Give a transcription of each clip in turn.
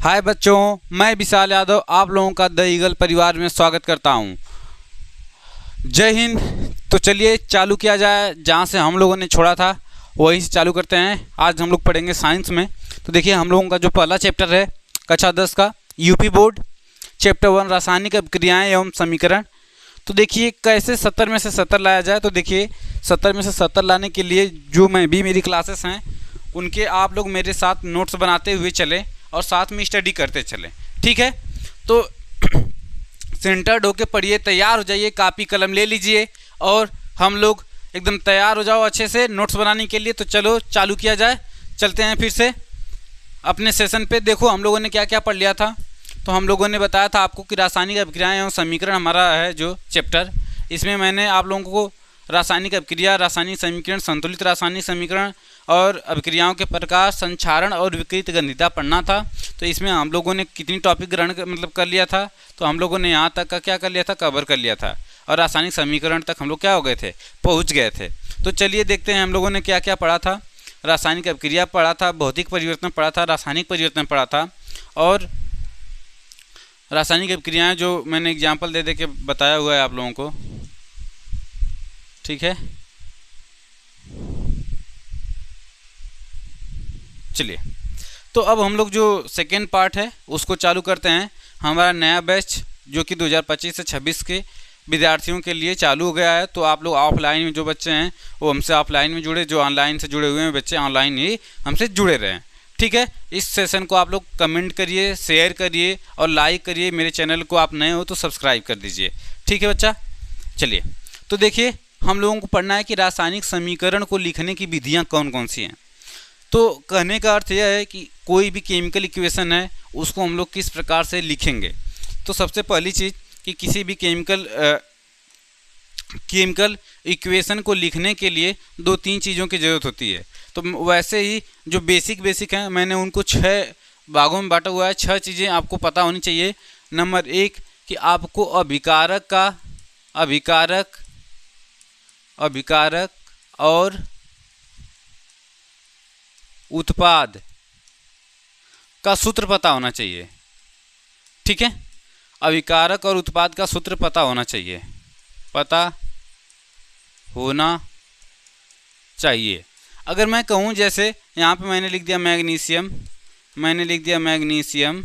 हाय बच्चों, मैं विशाल यादव आप लोगों का द ईगल परिवार में स्वागत करता हूं। जय हिंद। तो चलिए चालू किया जाए, जहां से हम लोगों ने छोड़ा था वहीं से चालू करते हैं। आज हम लोग पढ़ेंगे साइंस में। तो देखिए हम लोगों का जो पहला चैप्टर है कक्षा 10 का यूपी बोर्ड चैप्टर 1 रासायनिक अभिक्रियाएं एवं समीकरण। तो देखिए कैसे 70 में से 70 लाया जाए। तो देखिए 70 में से 70 लाने के लिए जो मैं भी मेरी क्लासेस हैं उनके आप लोग मेरे साथ नोट्स बनाते हुए चले और साथ में स्टडी करते चले, ठीक है। तो सेंटर्ड होके पढ़िए, तैयार हो जाइए, कापी कलम ले लीजिए और हम लोग एकदम तैयार हो जाओ अच्छे से नोट्स बनाने के लिए। तो चलो चालू किया जाए, चलते हैं फिर से अपने सेशन पे। देखो हम लोगों ने क्या क्या पढ़ लिया था। तो हम लोगों ने बताया था आपको कि रासायनिक अभिक्रियाएं एवं समीकरण हमारा है जो चैप्टर। इसमें मैंने आप लोगों को रासायनिक अभिक्रिया, रासायनिक समीकरण, संतुलित रासायनिक समीकरण और अभिक्रियाओं के प्रकार, संक्षारण और विकृत गंधिता पढ़ना था। तो इसमें हम लोगों ने कितनी टॉपिक ग्रहण कर लिया था। तो हम लोगों ने यहाँ तक का क्या कर लिया था, कवर कर लिया था। और रासायनिक समीकरण तक हम लोग क्या हो गए थे, पहुँच गए थे। तो चलिए देखते हैं हम लोगों ने क्या क्या पढ़ा था। रासायनिक अभिक्रिया पढ़ा था, भौतिक परिवर्तन पढ़ा था, रासायनिक परिवर्तन पढ़ा था और रासायनिक अभिक्रियाएं जो मैंने एग्जाम्पल दे के बताया हुआ है आप लोगों को, ठीक है। चलिए तो अब हम लोग जो सेकेंड पार्ट है उसको चालू करते हैं। हमारा नया बैच जो कि 2025 से 26 के विद्यार्थियों के लिए चालू हो गया है। तो आप लोग ऑफलाइन में जो बच्चे हैं वो हमसे ऑफलाइन में जुड़े, जो ऑनलाइन से जुड़े हुए हैं बच्चे ऑनलाइन ही हमसे जुड़े रहें, ठीक है। इस सेशन को आप लोग कमेंट करिए, शेयर करिए और लाइक करिए। मेरे चैनल को आप नए हो तो सब्सक्राइब कर दीजिए, ठीक है बच्चा। चलिए तो देखिए हम लोगों को पढ़ना है कि रासायनिक समीकरण को लिखने की विधियाँ कौन कौन सी हैं। तो कहने का अर्थ यह है कि कोई भी केमिकल इक्वेशन है उसको हम लोग किस प्रकार से लिखेंगे। तो सबसे पहली चीज़ कि किसी भी केमिकल इक्वेशन को लिखने के लिए 2-3 चीज़ों की ज़रूरत होती है। तो वैसे ही जो बेसिक हैं मैंने उनको 6 भागों में बांटा हुआ है। 6 चीज़ें आपको पता होनी चाहिए। नंबर 1 कि आपको अभिकारक और उत्पाद का सूत्र पता होना चाहिए, ठीक है। अभिकारक और उत्पाद का सूत्र पता होना चाहिए, पता होना चाहिए। अगर मैं कहूँ जैसे यहाँ पे मैंने लिख दिया मैग्नीशियम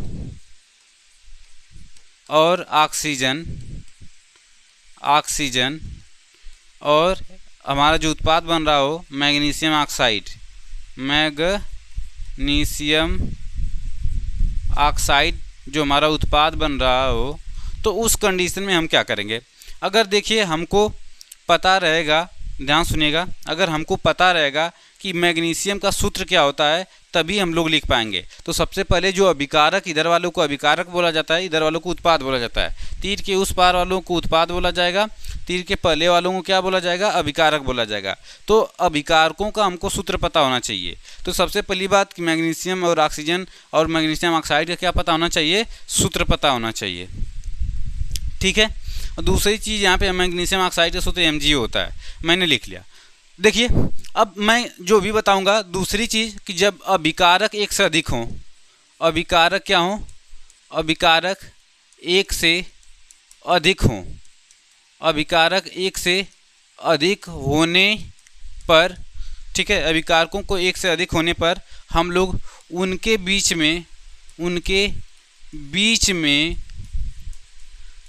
और ऑक्सीजन और हमारा जो उत्पाद बन रहा हो मैग्नीशियम ऑक्साइड जो हमारा उत्पाद बन रहा हो, तो उस कंडीशन में हम क्या करेंगे। अगर देखिए हमको पता रहेगा, ध्यान सुनिएगा, अगर हमको पता रहेगा कि मैग्नीशियम का सूत्र क्या होता है तभी हम लोग लिख पाएंगे। तो सबसे पहले जो अभिकारक, इधर वालों को अभिकारक बोला जाता है, इधर वालों को उत्पाद बोला जाता है। तीर के उस पार वालों को उत्पाद बोला जाएगा, तीर के पहले वालों को क्या बोला जाएगा, अभिकारक बोला जाएगा। तो अभिकारकों का हमको सूत्र पता होना चाहिए। तो सबसे पहली बात कि मैग्नीशियम और ऑक्सीजन और मैग्नीशियम ऑक्साइड का क्या पता होना चाहिए, सूत्र पता होना चाहिए, ठीक है। और दूसरी चीज़ यहाँ पे मैग्नीशियम ऑक्साइड का सूत्र MgO होता है, मैंने लिख लिया। देखिए अब मैं जो भी बताऊंगा, दूसरी चीज़ कि जब अभिकारक एक से अधिक हों, अभिकारक क्या हों, अभिकारक एक से अधिक हों, अभिकारक एक से अधिक होने पर, ठीक है, अभिकारकों को एक से अधिक होने पर हम लोग उनके बीच में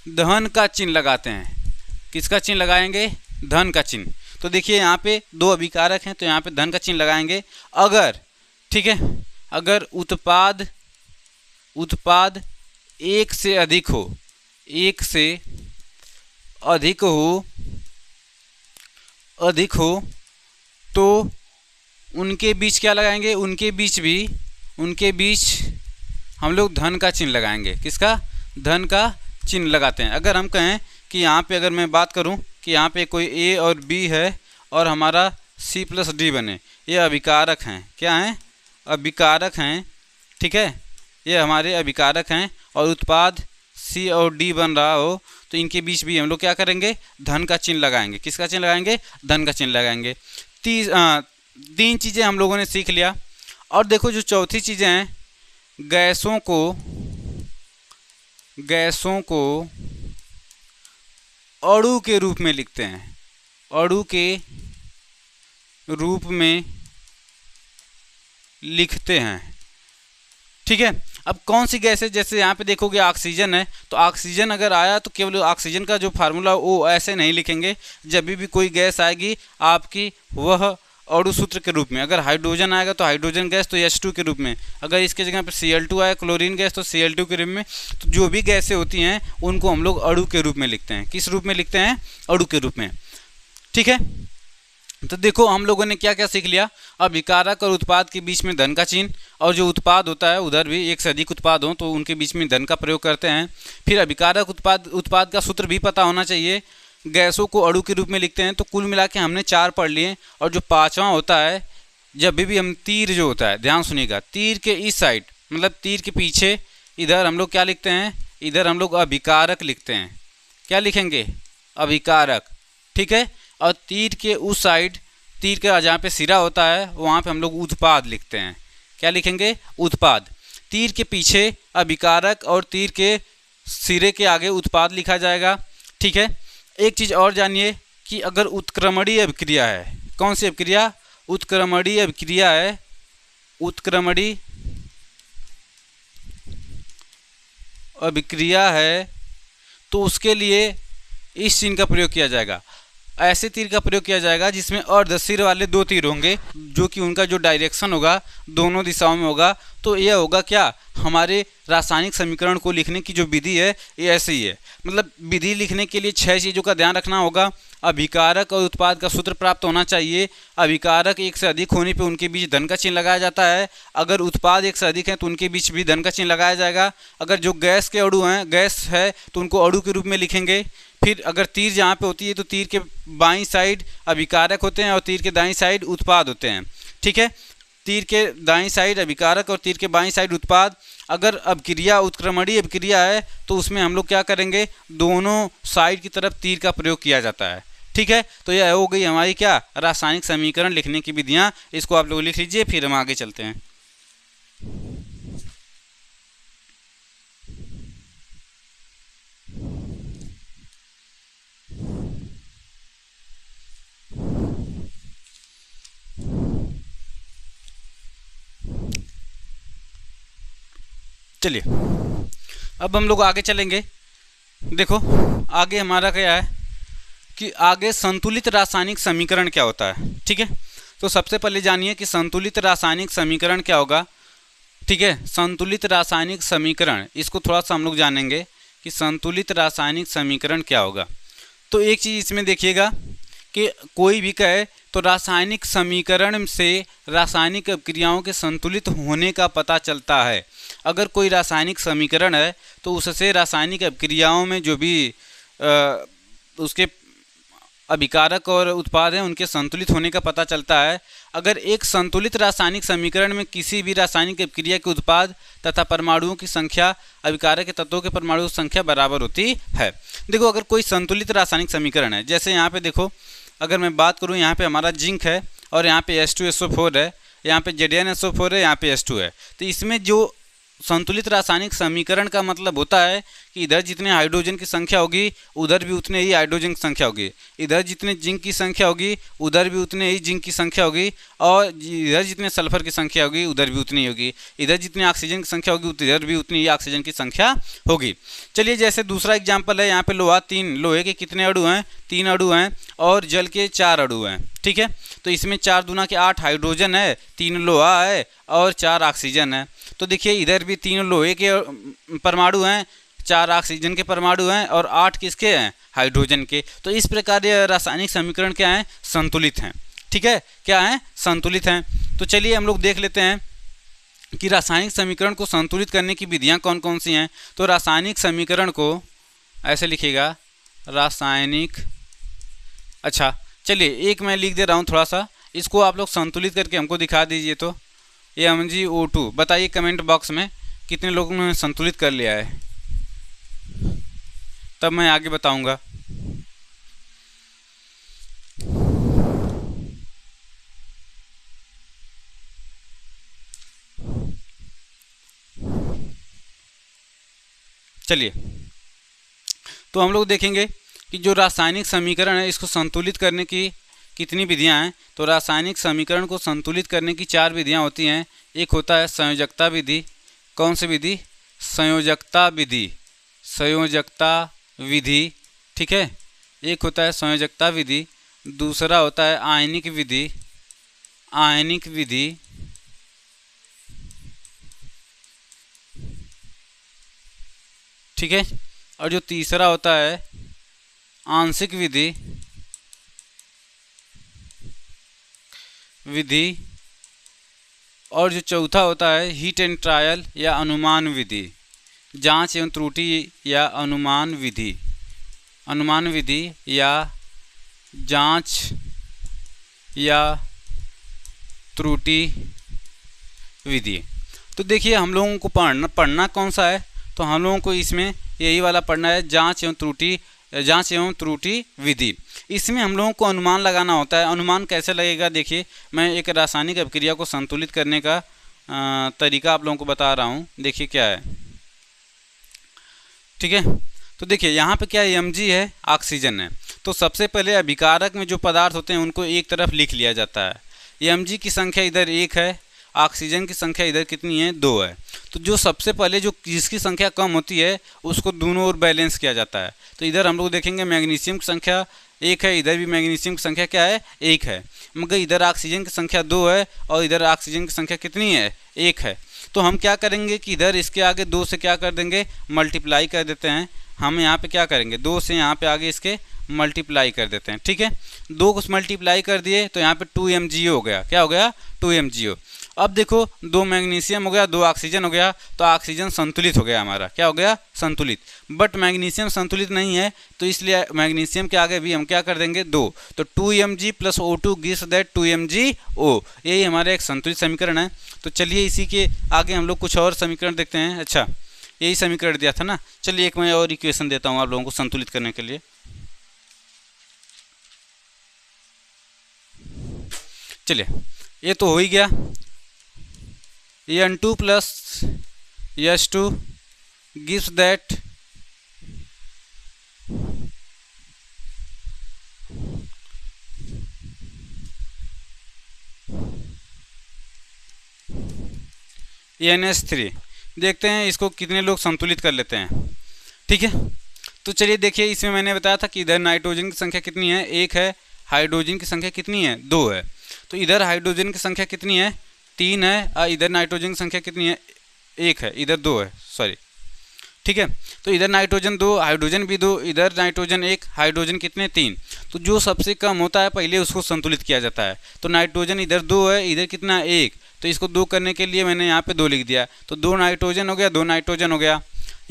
धन का चिन्ह लगाते हैं। किसका चिन्ह लगाएंगे, धन का चिन्ह। तो देखिए यहाँ पे 2 अभिकारक हैं तो यहाँ पे धन का चिन्ह लगाएंगे। अगर, ठीक है, अगर उत्पाद एक से अधिक हो तो उनके बीच क्या लगाएंगे, उनके बीच हम लोग धन का चिन्ह लगाएंगे। किसका, धन का चिन्ह लगाते हैं। अगर हम कहें कि यहाँ पे, अगर मैं बात करूँ कि यहाँ पे कोई A और B है और हमारा C+D बने, ये अभिकारक हैं। क्या हैं, अभिकारक हैं, ठीक है, ये हमारे अभिकारक हैं और उत्पाद C और D बन रहा हो तो इनके बीच भी हम लोग क्या करेंगे, धन का चिन्ह लगाएंगे। किसका चिन्ह लगाएंगे, धन का चिन्ह लगाएंगे। 3 चीज़ें हम लोगों ने सीख लिया। और देखो जो चौथी चीज़ें हैं गैसों को अणु के रूप में लिखते हैं, अणु के रूप में लिखते हैं। ठीक है, अब कौन सी गैस है, जैसे यहाँ पे देखोगे ऑक्सीजन है, तो ऑक्सीजन अगर आया तो केवल ऑक्सीजन का जो फार्मूला वो ऐसे नहीं लिखेंगे, जब भी कोई गैस आएगी आपकी वह अणु सूत्र के रूप में। अगर हाइड्रोजन आएगा तो हाइड्रोजन गैस तो H2 के रूप में, अगर इसके जगह पर Cl2 आया क्लोरीन गैस तो Cl2 के रूप में। तो जो भी गैसें होती हैं उनको हम लोग अणु के रूप में लिखते हैं। किस रूप में लिखते हैं? अणु के रूप में। ठीक है, तो देखो हम लोगों ने क्या क्या सीख लिया। अभिकारक और उत्पाद के बीच में धन का चिन्ह, और जो उत्पाद होता है उधर भी एक से अधिक उत्पाद हो तो उनके बीच में धन का प्रयोग करते हैं। फिर अभिकारक उत्पाद का सूत्र भी पता होना चाहिए। गैसों को अणु के रूप में लिखते हैं। तो कुल मिला के हमने 4 पढ़ लिए। और जो 5वां होता है, जब भी हम तीर जो होता है, ध्यान सुनिएगा, तीर के इस साइड मतलब तीर के पीछे इधर हम लोग क्या लिखते हैं? इधर हम लोग अभिकारक लिखते हैं। क्या लिखेंगे? अभिकारक। ठीक है, और तीर के उस साइड, तीर का जहाँ पे सिरा होता है वहाँ पे हम लोग उत्पाद लिखते हैं। क्या लिखेंगे? उत्पाद। तीर के पीछे अभिकारक और तीर के सिरे के आगे उत्पाद लिखा जाएगा। ठीक है, एक चीज़ और जानिए कि अगर उत्क्रमणीय अभिक्रिया है, कौन सी अभिक्रिया? उत्क्रमणीय अभिक्रिया है, उत्क्रमणीय अभिक्रिया है, तो उसके लिए इस चिन्ह का प्रयोग किया जाएगा। ऐसे तीर का प्रयोग किया जाएगा जिसमें अर्ध सिर वाले 2 तीर होंगे, जो कि उनका जो डायरेक्शन होगा दोनों दिशाओं में होगा। तो यह होगा क्या? हमारे रासायनिक समीकरण को लिखने की जो विधि है ये ऐसे ही है। मतलब विधि लिखने के लिए 6 चीज़ों का ध्यान रखना होगा। अभिकारक और उत्पाद का सूत्र प्राप्त होना चाहिए। अभिकारक एक से अधिक होने पे उनके बीच धन का चिन्ह लगाया जाता है। अगर उत्पाद एक से अधिक है तो उनके बीच भी धन का चिन्ह लगाया जाएगा। अगर जो गैस के अणु हैं, गैस है तो उनको अणु के रूप में लिखेंगे। फिर अगर तीर जहाँ पे होती है तो तीर के बाईं साइड अभिकारक होते हैं और तीर के दाईं साइड उत्पाद होते हैं। ठीक है, तीर के दाईं साइड अभिकारक और तीर के बाईं साइड उत्पाद। अगर अभिक्रिया उत्क्रमणीय अभिक्रिया है तो उसमें हम लोग क्या करेंगे? दोनों साइड की तरफ तीर का प्रयोग किया जाता है। ठीक है, तो यह हो गई हमारी क्या? रासायनिक समीकरण लिखने की विधियाँ। इसको आप लोग लिख लीजिए, फिर हम आगे चलते हैं। चलिए अब हम लोग आगे चलेंगे। देखो आगे हमारा क्या है कि आगे संतुलित रासायनिक समीकरण क्या होता है। ठीक है, तो सबसे पहले जानिए कि संतुलित रासायनिक समीकरण क्या होगा। ठीक है, संतुलित रासायनिक समीकरण, इसको थोड़ा सा हम लोग जानेंगे कि संतुलित रासायनिक समीकरण क्या होगा। तो एक चीज़ इसमें देखिएगा कि कोई भी कहे तो रासायनिक समीकरण से रासायनिक अभिक्रियाओं के संतुलित होने का पता चलता है। अगर कोई रासायनिक समीकरण है तो उससे रासायनिक अभिक्रियाओं में जो भी उसके अभिकारक और उत्पाद हैं उनके संतुलित होने का पता चलता है। अगर एक संतुलित रासायनिक समीकरण में किसी भी रासायनिक अभिक्रिया के उत्पाद तथा परमाणुओं की संख्या अभिकारक के तत्वों के परमाणुओं की संख्या बराबर होती है। देखो अगर कोई संतुलित रासायनिक समीकरण है, जैसे यहाँ पे देखो, अगर मैं बात करूँ, यहाँ पे हमारा जिंक है और यहाँ पे H2SO4 है, यहाँ पे ZnSO4 है, यहाँ पे H2 है। तो इसमें जो संतुलित रासायनिक समीकरण का मतलब होता है कि इधर जितने हाइड्रोजन की संख्या होगी उधर भी उतने ही हाइड्रोजन की संख्या होगी, इधर जितने जिंक की संख्या होगी उधर भी उतने ही जिंक की संख्या होगी, और इधर जितने सल्फर की संख्या होगी उधर भी उतनी होगी, इधर जितनी ऑक्सीजन की संख्या होगी उधर भी उतनी ही ऑक्सीजन की संख्या होगी। चलिए जैसे दूसरा एग्जाम्पल है, यहाँ पे लोहा 3, लोहे के कितने अणु हैं? 3 अणु हैं, और जल के 4 अणु हैं। ठीक है, तो इसमें 4 दूना के 8 हाइड्रोजन है, 3 लोहा है और 4 ऑक्सीजन है। तो देखिए इधर भी 3 लोहे के परमाणु हैं, 4 ऑक्सीजन के परमाणु हैं और 8 किसके हैं? हाइड्रोजन के। तो इस प्रकार ये रासायनिक समीकरण क्या हैं? संतुलित हैं। ठीक है, क्या हैं? संतुलित हैं। तो चलिए हम लोग देख लेते हैं कि रासायनिक समीकरण को संतुलित करने की विधियां कौन कौन सी हैं। तो रासायनिक समीकरण को ऐसे लिखिएगा, रासायनिक, अच्छा चलिए एक मैं लिख दे रहा हूँ थोड़ा सा, इसको आप लोग संतुलित करके हमको दिखा दीजिए। तो MgO2 बताइए कमेंट बॉक्स में कितने लोगों ने संतुलित कर लिया है, तब मैं आगे बताऊंगा। चलिए, तो हम लोग देखेंगे कि जो रासायनिक समीकरण है इसको संतुलित करने की कितनी विधियां हैं। तो रासायनिक समीकरण को संतुलित करने की 4 विधियां होती हैं। एक होता है संयोजकता विधि। कौन सी विधि? संयोजकता विधि। संयोजकता विधि, ठीक है। एक होता है संयोजकता विधि, दूसरा होता है आयनिक विधि। आयनिक विधि, ठीक है। और जो तीसरा होता है आंशिक विधि। और जो चौथा होता है हीट एंड ट्रायल या अनुमान विधि, जांच एवं त्रुटि या अनुमान विधि। अनुमान विधि या जांच या त्रुटि विधि। तो देखिए, हम लोगों को पढ़ना कौन सा है? तो हम लोगों को इसमें यही वाला पढ़ना है, जांच एवं त्रुटि विधि। इसमें हम लोगों को अनुमान लगाना होता है। अनुमान कैसे लगेगा? देखिए, मैं एक रासायनिक अभिक्रिया को संतुलित करने का तरीका आप लोगों को बता रहा हूँ। देखिए क्या है, ठीक है। तो देखिए यहाँ पे क्या है, Mg है, ऑक्सीजन है। तो सबसे पहले अभिकारक में जो पदार्थ होते हैं उनको एक तरफ लिख लिया जाता है। Mg की संख्या इधर 1 है, ऑक्सीजन की संख्या इधर कितनी है? 2 है। तो जो सबसे पहले जिसकी संख्या कम होती है उसको दोनों ओर बैलेंस किया जाता है। तो इधर हम लोग देखेंगे मैग्नीशियम की संख्या 1 है, इधर भी मैग्नीशियम की संख्या क्या है? 1 है। मगर इधर ऑक्सीजन की संख्या 2 है और इधर ऑक्सीजन की संख्या कितनी है? 1 है। तो हम क्या करेंगे कि इधर इसके आगे 2 से क्या कर देंगे? मल्टीप्लाई कर देते हैं। हम यहाँ पे क्या करेंगे? 2 से यहाँ पे आगे इसके मल्टीप्लाई कर देते हैं, ठीक है। 2 को मल्टीप्लाई कर दिए तो यहाँ पे 2 MgO हो गया। क्या हो गया? 2 MgO। अब देखो, 2 मैग्नीशियम हो गया, 2 ऑक्सीजन हो गया, तो ऑक्सीजन संतुलित हो गया हमारा। क्या हो गया? संतुलित। बट मैग्नीशियम संतुलित नहीं है, तो इसलिए मैग्नीशियम के आगे भी हम क्या कर देंगे? 2। तो 2 Mg + O2 gives that 2 MgO। यही हमारा एक संतुलित समीकरण है। तो चलिए इसी के आगे हम लोग कुछ और समीकरण देखते हैं। अच्छा, यही समीकरण दिया था ना। चलिए एक मैं और इक्वेशन देता हूँ आप लोगों को संतुलित करने के लिए। चलिए, ये तो हो ही गया। N2 + H2 gives that NH3। देखते हैं इसको कितने लोग संतुलित कर लेते हैं, ठीक है। तो चलिए देखिए, इसमें मैंने बताया था कि इधर नाइट्रोजन की संख्या कितनी है? 1 है। हाइड्रोजन की संख्या कितनी है? 2 है। तो इधर हाइड्रोजन की संख्या कितनी है? 3 है। और इधर नाइट्रोजन की संख्या कितनी है? 1 है। इधर 2 है, सॉरी, ठीक है। तो इधर नाइट्रोजन 2, हाइड्रोजन भी 2, इधर नाइट्रोजन 1, हाइड्रोजन कितने? 3। तो जो सबसे कम होता है पहले उसको संतुलित किया जाता है। तो नाइट्रोजन इधर 2 है, इधर कितना? 1। तो इसको 2 करने के लिए मैंने यहाँ पे 2 लिख दिया। तो 2 नाइट्रोजन हो गया, 2 नाइट्रोजन हो गया।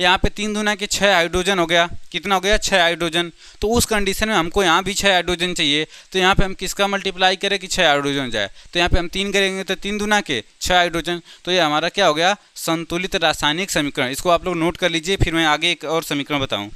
यहाँ पे 3 दूना के 6 हाइड्रोजन हो गया। कितना हो गया? 6 हाइड्रोजन। तो उस कंडीशन में हमको यहाँ भी 6 हाइड्रोजन चाहिए। तो यहाँ पे हम किसका मल्टीप्लाई करें कि 6 हाइड्रोजन जाए? तो यहाँ पे हम 3 करेंगे तो 3 दूना के 6 हाइड्रोजन। तो ये हमारा क्या हो गया? संतुलित रासायनिक समीकरण। इसको आप लोग नोट कर लीजिए, फिर मैं आगे एक और समीकरण बताऊँ।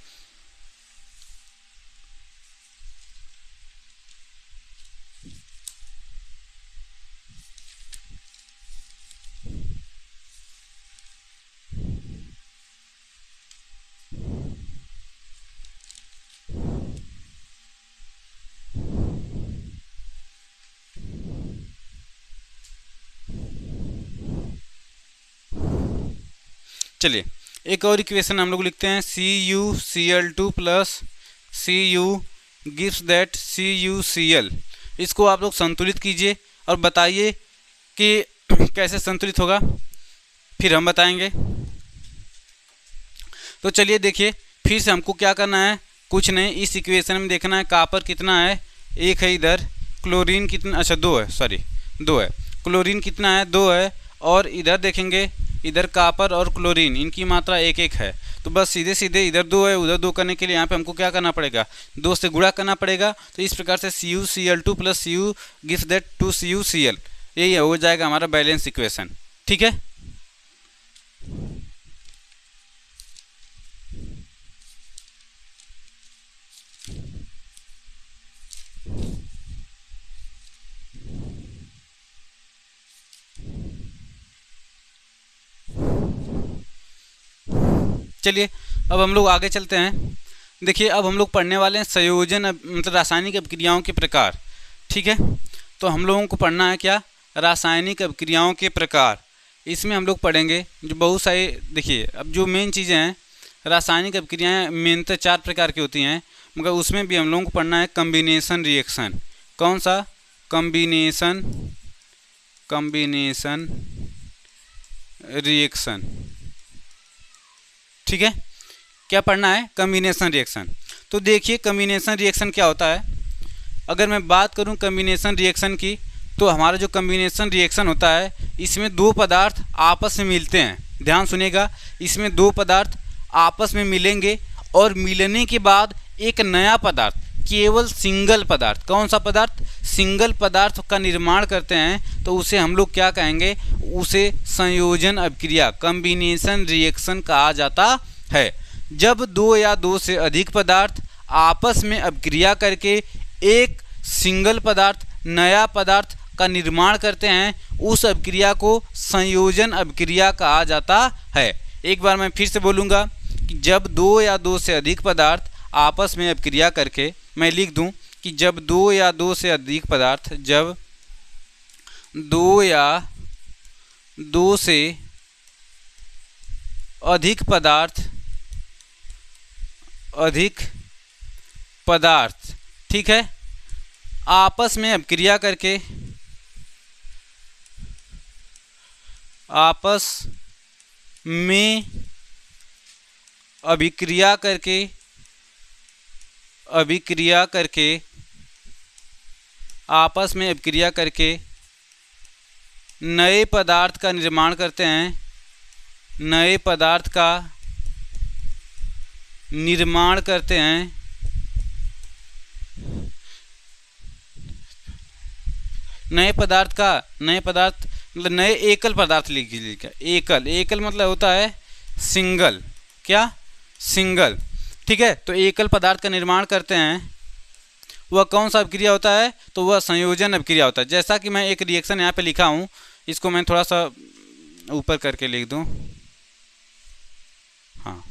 चलिए एक और इक्वेशन हम लोग लिखते हैं, CuCl2 + Cu gives that CuCl। इसको आप लोग संतुलित कीजिए और बताइए कि कैसे संतुलित होगा, फिर हम बताएंगे। तो चलिए देखिए, फिर से हमको क्या करना है? कुछ नहीं, इस इक्वेशन में देखना है कॉपर कितना है? 1 है। इधर क्लोरीन कितना? अच्छा 2 है, सॉरी 2 है। क्लोरीन कितना है? 2 है। और इधर देखेंगे, इधर कॉपर और क्लोरीन इनकी मात्रा 1-1 है। तो बस सीधे सीधे इधर 2 है, उधर 2 करने के लिए यहाँ पे हमको क्या करना पड़ेगा? 2 से गुणा करना पड़ेगा। तो इस प्रकार से CuCl2 + Cu gives that 2CuCl। यही हो जाएगा हमारा बैलेंस इक्वेशन, ठीक है। चलिए अब हम लोग आगे चलते हैं। देखिए अब हम लोग पढ़ने वाले हैं संयोजन मतलब रासायनिक अभिक्रियाओं के प्रकार। ठीक है, तो हम लोगों को पढ़ना है क्या, रासायनिक अभिक्रियाओं के प्रकार। इसमें हम लोग पढ़ेंगे जो बहुत सारे, देखिए अब जो मेन चीज़ें हैं, रासायनिक अभिक्रियाएँ मेनतः 4 प्रकार की होती हैं, मगर उसमें भी हम लोगों को पढ़ना है कम्बिनेशन रिएक्शन। कौन सा, कम्बिनेशन रिएक्शन। ठीक है, क्या पढ़ना है, कम्बिनेशन रिएक्शन। तो देखिए कम्बिनेशन रिएक्शन क्या होता है। अगर मैं बात करूं कम्बिनेशन रिएक्शन की, तो हमारा जो कम्बिनेशन रिएक्शन होता है, इसमें दो पदार्थ आपस में मिलते हैं। ध्यान सुनिएगा, इसमें दो पदार्थ आपस में मिलेंगे और मिलने के बाद एक नया पदार्थ, केवल सिंगल पदार्थ, कौन सा पदार्थ, सिंगल पदार्थ का निर्माण करते हैं, तो उसे हम लोग क्या कहेंगे, उसे संयोजन अभिक्रिया, कम्बिनेशन रिएक्शन कहा जाता है। जब दो या दो से अधिक पदार्थ आपस में अभिक्रिया करके एक सिंगल पदार्थ, नया पदार्थ का निर्माण करते हैं, उस अभिक्रिया को संयोजन अभिक्रिया कहा जाता है। एक बार मैं फिर से बोलूँगा कि जब दो या दो से अधिक पदार्थ आपस में अभिक्रिया करके, मैं लिख दूं कि जब दो या दो से अधिक पदार्थ, जब दो या दो से अधिक पदार्थ, ठीक है, आपस में अभिक्रिया करके, आपस में अभिक्रिया करके नए पदार्थ का निर्माण करते हैं, नए पदार्थ का निर्माण करते हैं, नए पदार्थ मतलब नए एकल पदार्थ लिख लीजिए। एकल मतलब होता है सिंगल, क्या, सिंगल। ठीक है, तो एकल पदार्थ का निर्माण करते हैं, वह कौन सा अभिक्रिया होता है, तो वह संयोजन अभिक्रिया होता है। जैसा कि मैं एक रिएक्शन यहाँ पे लिखा हूँ, इसको मैं थोड़ा सा ऊपर करके लिख दूँ, हाँ,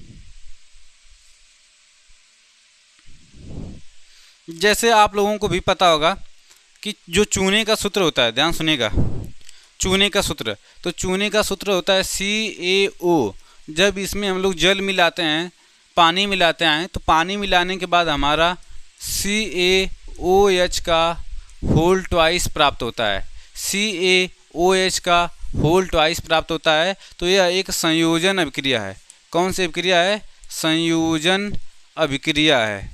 जैसे आप लोगों को भी पता होगा कि जो चूने का सूत्र होता है, ध्यान सुनिएगा, चूने का सूत्र, तो चूने का सूत्र होता है CaO। जब इसमें हम लोग जल मिलाते हैं, पानी मिलाते हैं, तो पानी मिलाने के बाद हमारा CaOH का होल ट्वाइस प्राप्त होता है, CaOH का होल ट्वाइस प्राप्त होता है। तो यह एक संयोजन अभिक्रिया है। कौन सी अभिक्रिया है, संयोजन अभिक्रिया है।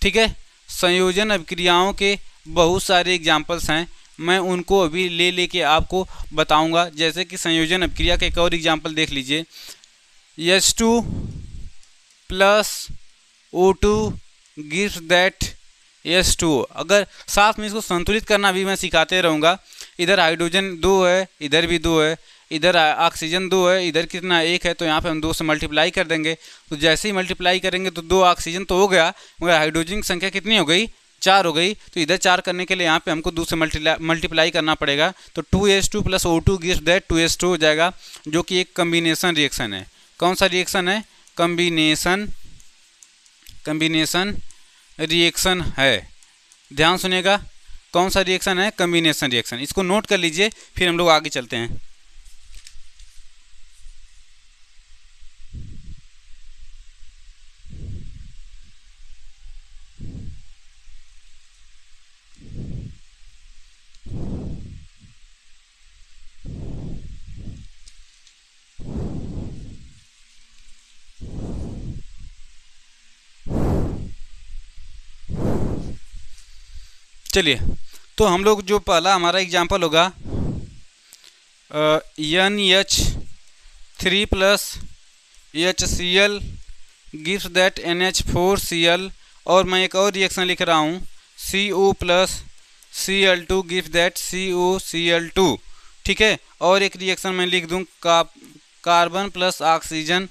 ठीक है, संयोजन अभिक्रियाओं के बहुत सारे एग्जाम्पल्स हैं, मैं उनको अभी लेके आपको बताऊंगा। जैसे कि संयोजन अभिक्रिया का एक और एग्जाम्पल देख लीजिए, H2 plus O2 gives that H2O। अगर साथ में इसको संतुलित करना भी मैं सिखाते रहूँगा। इधर हाइड्रोजन 2 है, इधर भी 2 है, इधर ऑक्सीजन 2 है, इधर कितना 1 है, तो यहाँ पे हम 2 से मल्टीप्लाई कर देंगे। तो जैसे ही मल्टीप्लाई करेंगे तो 2 ऑक्सीजन तो हो गया, मगर हाइड्रोजन की संख्या कितनी हो गई, 4 हो गई। तो इधर 4 करने के लिए यहाँ पे हमको 2 से मल्टीप्लाई करना पड़ेगा। तो 2H2 plus O2 gives that 2H2 हो जाएगा, जो कि एक कम्बिनेशन रिएक्शन है। कौन सा रिएक्शन है, कम्बिनेशन रिएक्शन है। ध्यान सुनिएगा, कौन सा रिएक्शन है, कम्बिनेशन रिएक्शन। इसको नोट कर लीजिए, फिर हम लोग आगे चलते हैं। चलिए, तो हम लोग जो पहला हमारा एग्जाम्पल होगा NH3 plus HCl gives that NH4Cl, और मैं एक और रिएक्शन लिख रहा हूँ CO plus Cl2 gives that COCl2। ठीक है, और एक रिएक्शन मैं लिख दूँ carbon plus oxygen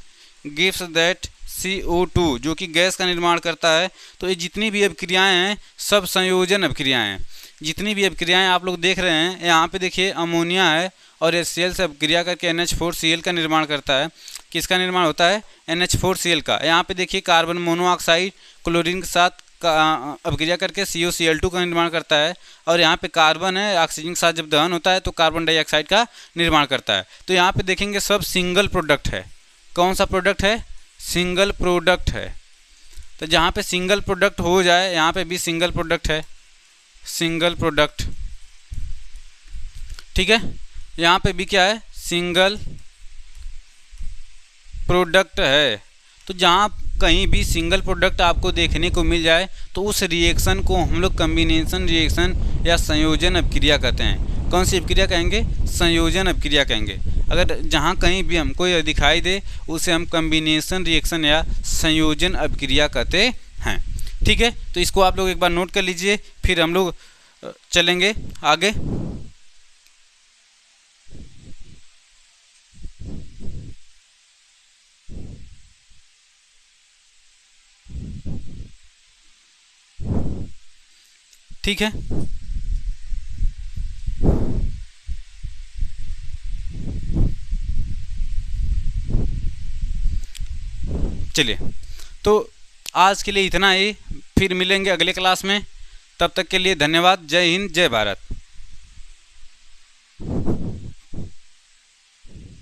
gives that CO2, जो कि गैस का निर्माण करता है। तो ये जितनी भी अभिक्रियाएं हैं सब संयोजन अभिक्रियाएं हैं। जितनी भी अभिक्रियाएं आप लोग देख रहे हैं, यहाँ पे देखिए अमोनिया है और HCl से अपक्रिया करके NH4Cl का निर्माण करता है। किसका निर्माण होता है? NH4Cl का। यहाँ पे देखिए कार्बन मोनोऑक्साइड क्लोरीन के साथ अपक्रिया करके COCl2 का निर्माण करता है, और यहाँ पे कार्बन है, ऑक्सीजन के साथ जब दहन होता है तो कार्बन डाइऑक्साइड का निर्माण करता है। तो यहाँ पे देखेंगे सब सिंगल प्रोडक्ट है। कौन सा प्रोडक्ट है? सिंगल प्रोडक्ट है। तो जहाँ पे सिंगल प्रोडक्ट हो जाए, यहाँ पे भी सिंगल प्रोडक्ट है, सिंगल प्रोडक्ट, ठीक है। यहाँ पे भी क्या है? सिंगल प्रोडक्ट है। तो जहाँ कहीं भी सिंगल प्रोडक्ट आपको देखने को मिल जाए तो उस रिएक्शन को हम लोग कम्बिनेशन रिएक्शन या संयोजन अपक्रिया कहते हैं। कौन सी अपक्रिया कहेंगे? संयोजन अपक्रिया कहेंगे। अगर जहाँ कहीं भी हमको यह दिखाई दे उसे हम कम्बिनेशन रिएक्शन या संयोजन अपक्रिया कहते हैं, ठीक है। तो इसको आप लोग एक बार नोट कर लीजिए, फिर हम लोग चलेंगे आगे। ठीक है, चलिए तो आज के लिए इतना ही, फिर मिलेंगे अगले क्लास में। तब तक के लिए धन्यवाद। जय हिंद, जय भारत।